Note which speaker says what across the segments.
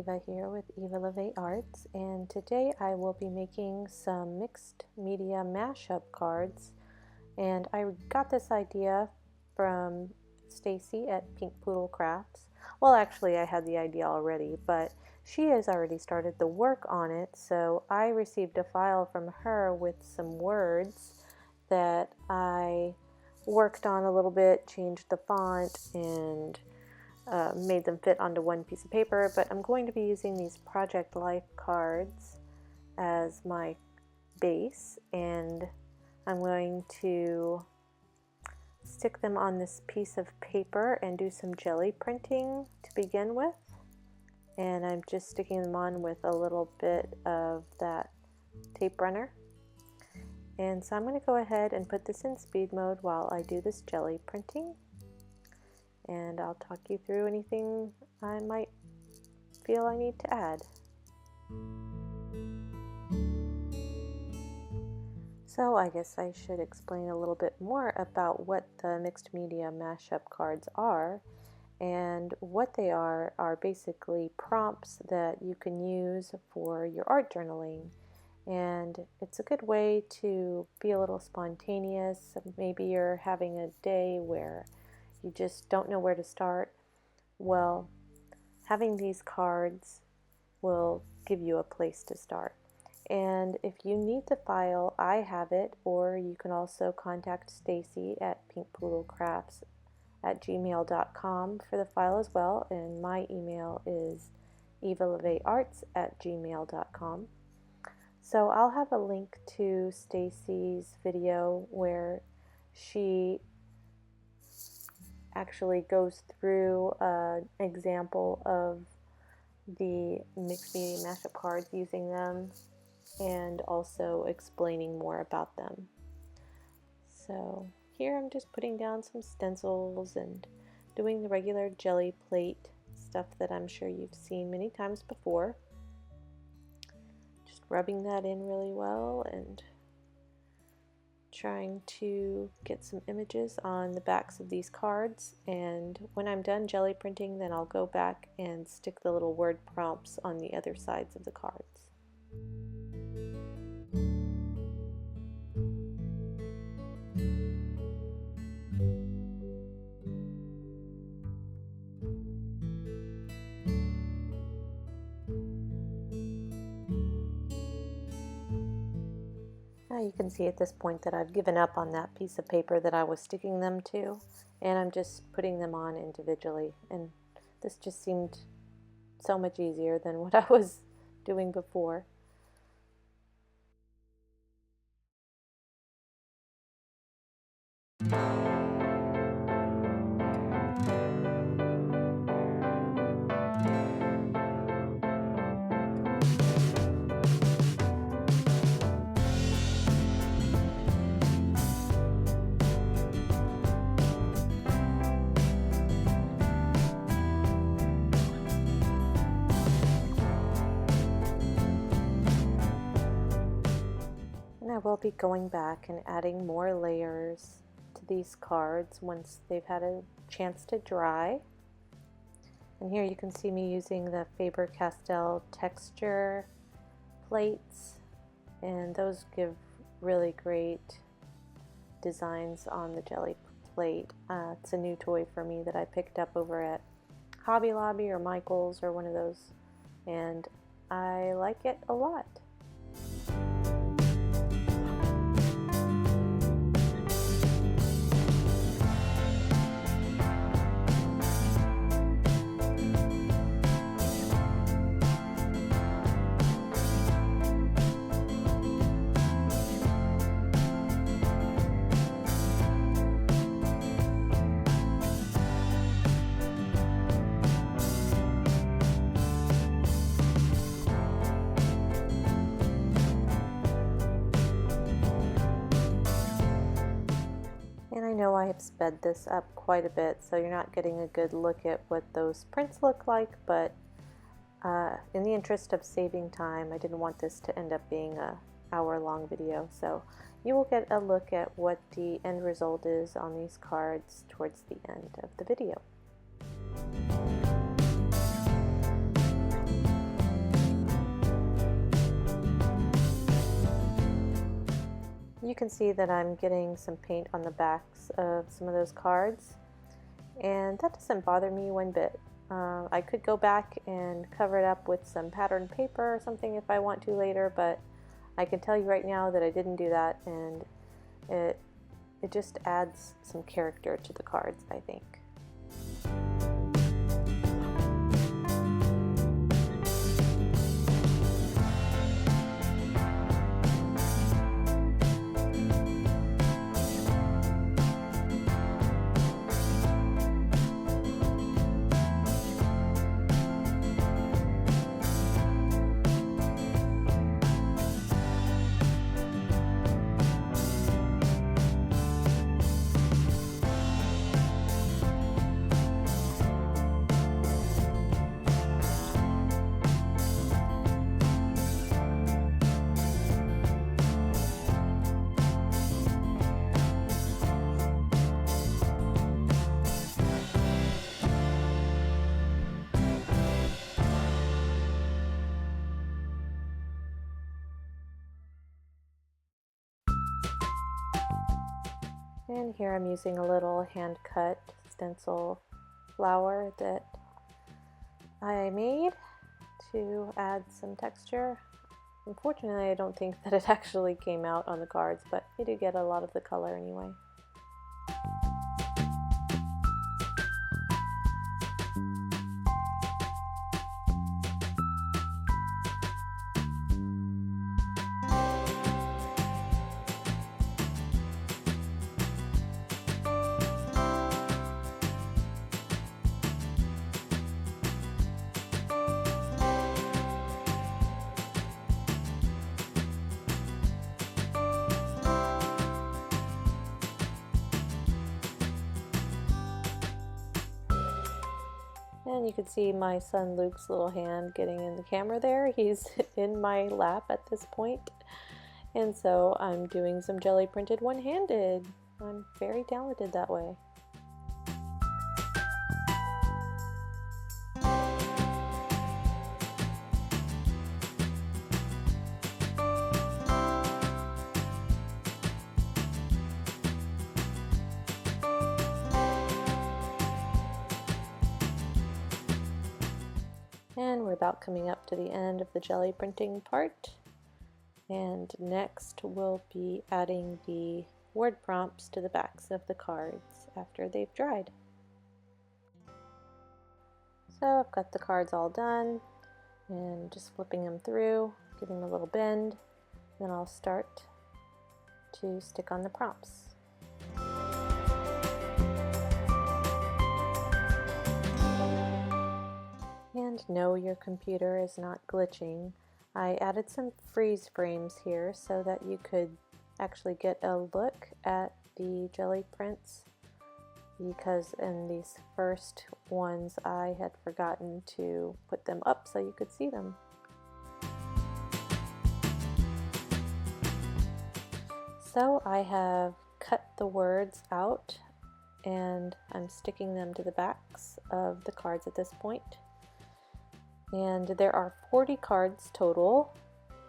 Speaker 1: Yva here with Yva Lovée Arts, and today I will be making some mixed media mashup cards. And I got this idea from Stacy at Pink Poodle Crafts. Well, actually I had the idea already, but she has already started the work on it, so I received a file from her with some words that I worked on a little bit, changed the font, and made them fit onto one piece of paper. But I'm going to be using these Project Life cards as my base, and I'm going to stick them on this piece of paper and do some jelly printing to begin with. And I'm just sticking them on with a little bit of that tape runner. And so I'm going to go ahead and put this in speed mode while I do this jelly printing. And I'll talk you through anything I might feel I need to add. So I guess I should explain a little bit more about what the mixed media mashup cards are. And what they are basically prompts that you can use for your art journaling. And it's a good way to be a little spontaneous. Maybe you're having a day where you just don't know where to start. Well, having these cards will give you a place to start. And if you need the file, I have it, or you can also contact Stacy at pinkpoodlecrafts@gmail.com for the file as well, and my email is evalovearts@gmail.com. So I'll have a link to Stacy's video where she actually goes through an example of the mixed media mashup cards, using them and also explaining more about them. So here I'm just putting down some stencils and doing the regular jelly plate stuff that I'm sure you've seen many times before. Just rubbing that in really well and trying to get some images on the backs of these cards. And when I'm done jelly printing, then I'll go back and stick the little word prompts on the other sides of the cards. Now you can see at this point that I've given up on that piece of paper that I was sticking them to, and I'm just putting them on individually, and this just seemed so much easier than what I was doing before. I will be going back and adding more layers to these cards once they've had a chance to dry. And here you can see me using the Faber-Castell texture plates, and those give really great designs on the jelly plate. It's a new toy for me that I picked up over at Hobby Lobby or Michael's or one of those, and I like it a lot. And I know I have sped this up quite a bit, so you're not getting a good look at what those prints look like, but in the interest of saving time, I didn't want this to end up being an hour-long video, so you will get a look at what the end result is on these cards towards the end of the video. you can see that I'm getting some paint on the backs of some of those cards, and that doesn't bother me one bit. I could go back and cover it up with some patterned paper or something if I want to later, but I can tell you right now that I didn't do that, and it just adds some character to the cards, I think. And here I'm using a little hand-cut stencil flower that I made to add some texture. Unfortunately, I don't think that it actually came out on the cards, but you do get a lot of the color anyway. And you can see my son Luke's little hand getting in the camera there. He's in my lap at this point. And so I'm doing some jelly printed one-handed. I'm very talented that way. And we're about coming up to the end of the jelly printing part. And next we'll be adding the word prompts to the backs of the cards after they've dried. So I've got the cards all done and just flipping them through, giving them a little bend. Then I'll start to stick on the prompts. And no, your computer is not glitching. I added some freeze frames here so that you could actually get a look at the jelly prints, because in these first ones I had forgotten to put them up so you could see them. So I have cut the words out and I'm sticking them to the backs of the cards at this point. And there are 40 cards total,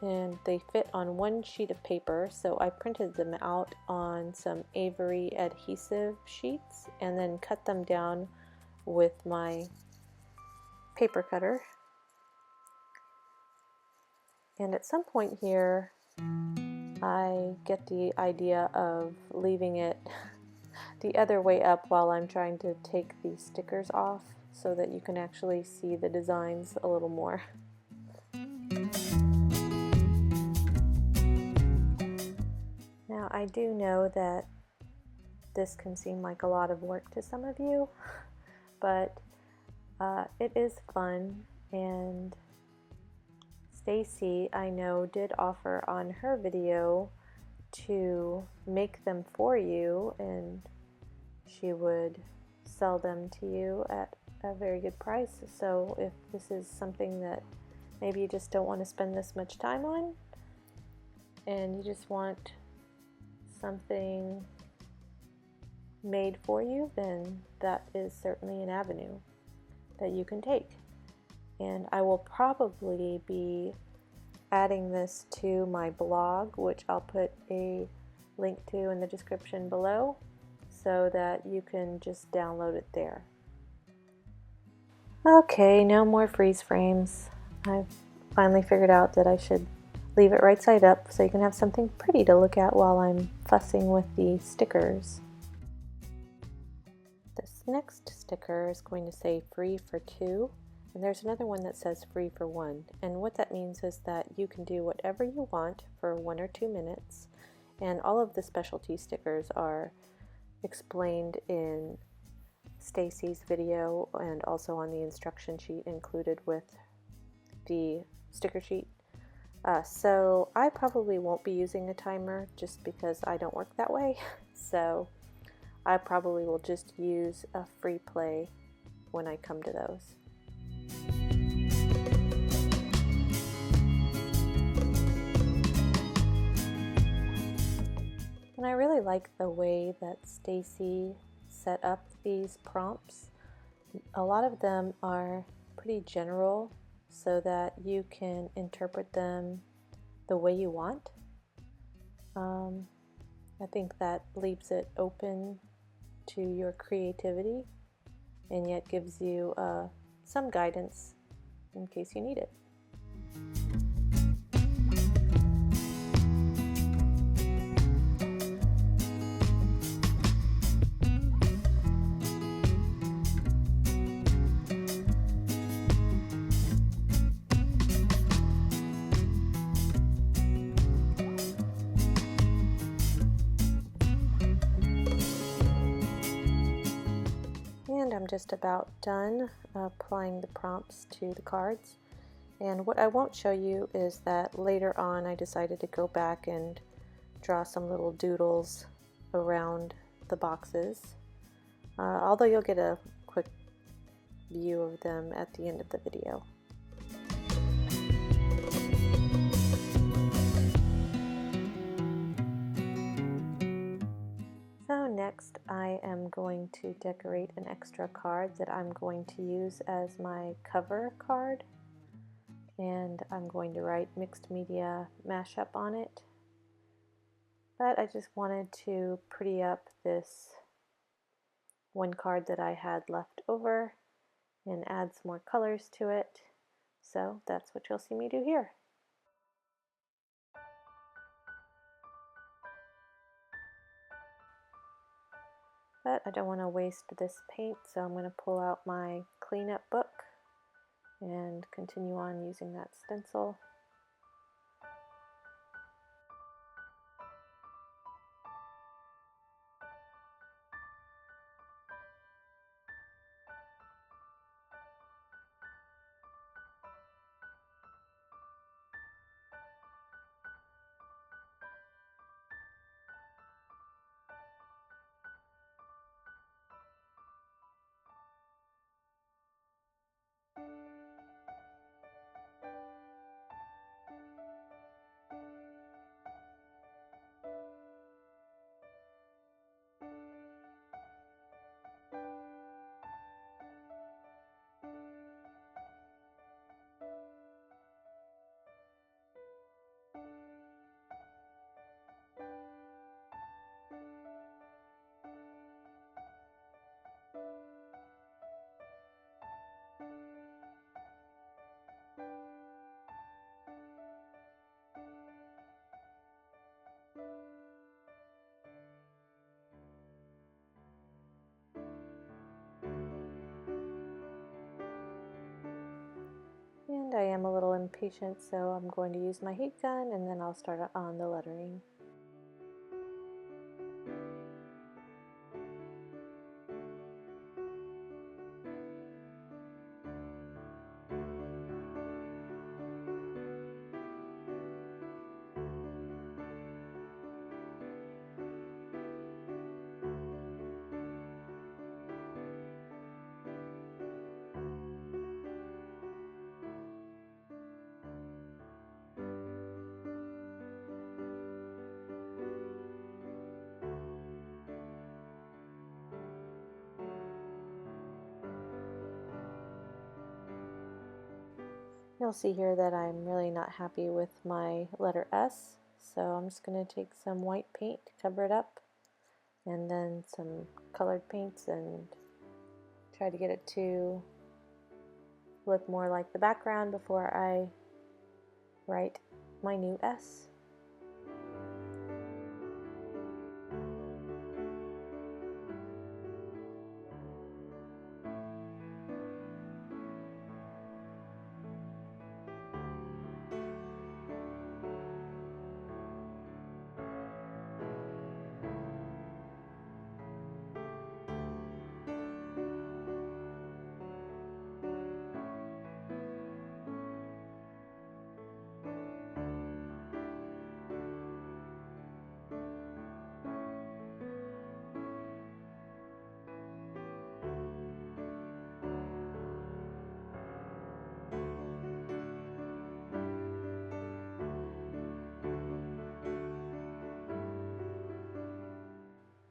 Speaker 1: and they fit on one sheet of paper, so I printed them out on some Avery adhesive sheets and then cut them down with my paper cutter. And at some point here I get the idea of leaving it the other way up while I'm trying to take these stickers off, so that you can actually see the designs a little more. Now I do know that this can seem like a lot of work to some of you, but it is fun, and Stacy, I know, did offer on her video to make them for you, and she would sell them to you at a very good price. So if this is something that maybe you just don't want to spend this much time on and you just want something made for you, then that is certainly an avenue that you can take. And I will probably be adding this to my blog, which I'll put a link to in the description below so that you can just download it there. Okay, no more freeze frames. I've finally figured out that I should leave it right side up so you can have something pretty to look at while I'm fussing with the stickers. This next sticker is going to say free for 2, and there's another one that says free for 1, and what that means is that you can do whatever you want for 1 or 2 minutes, and all of the specialty stickers are explained in Stacy's video and also on the instruction sheet included with the sticker sheet. So I probably won't be using a timer just because I don't work that way. So I probably will just use a free play when I come to those. And I really like the way that Stacy set up these prompts. A lot of them are pretty general so that you can interpret them the way you want. I think that leaves it open to your creativity and yet gives you some guidance in case you need it. And I'm just about done applying the prompts to the cards. And what I won't show you is that later on I decided to go back and draw some little doodles around the boxes. Although you'll get a quick view of them at the end of the video. So next I am going to decorate an extra card that I'm going to use as my cover card, and I'm going to write mixed media mashup on it. But I just wanted to pretty up this one card that I had left over and add some more colors to it. So that's what you'll see me do here. But I don't want to waste this paint, so I'm going to pull out my cleanup book and continue on using that stencil. And I am a little impatient, so I'm going to use my heat gun and then I'll start on the lettering. You'll see here that I'm really not happy with my letter S, So I'm just going to take some white paint to cover it up, and then some colored paints, and try to get it to look more like the background before I write my new S.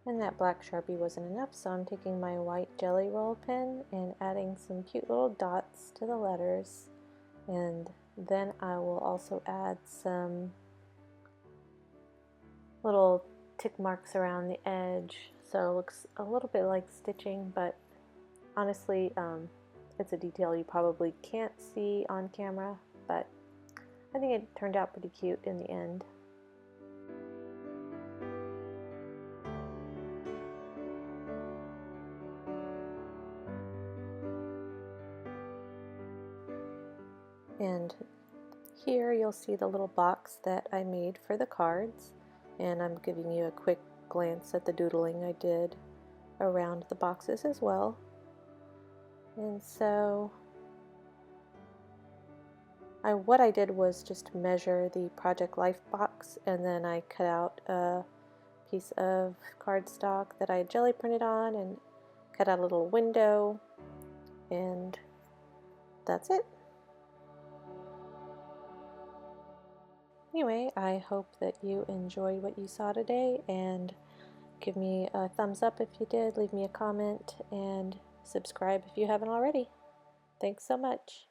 Speaker 1: And that black Sharpie wasn't enough, so I'm taking my white Gelli roll pen and adding some cute little dots to the letters. And then I will also add some little tick marks around the edge, so it looks a little bit like stitching, but honestly it's a detail you probably can't see on camera, but I think it turned out pretty cute in the end. And here you'll see the little box that I made for the cards, and I'm giving you a quick glance at the doodling I did around the boxes as well. And so what I did was just measure the Project Life box, and then I cut out a piece of cardstock that I jelly printed on and cut out a little window, and that's it. Anyway, I hope that you enjoyed what you saw today, and give me a thumbs up if you did, leave me a comment, and subscribe if you haven't already. Thanks so much.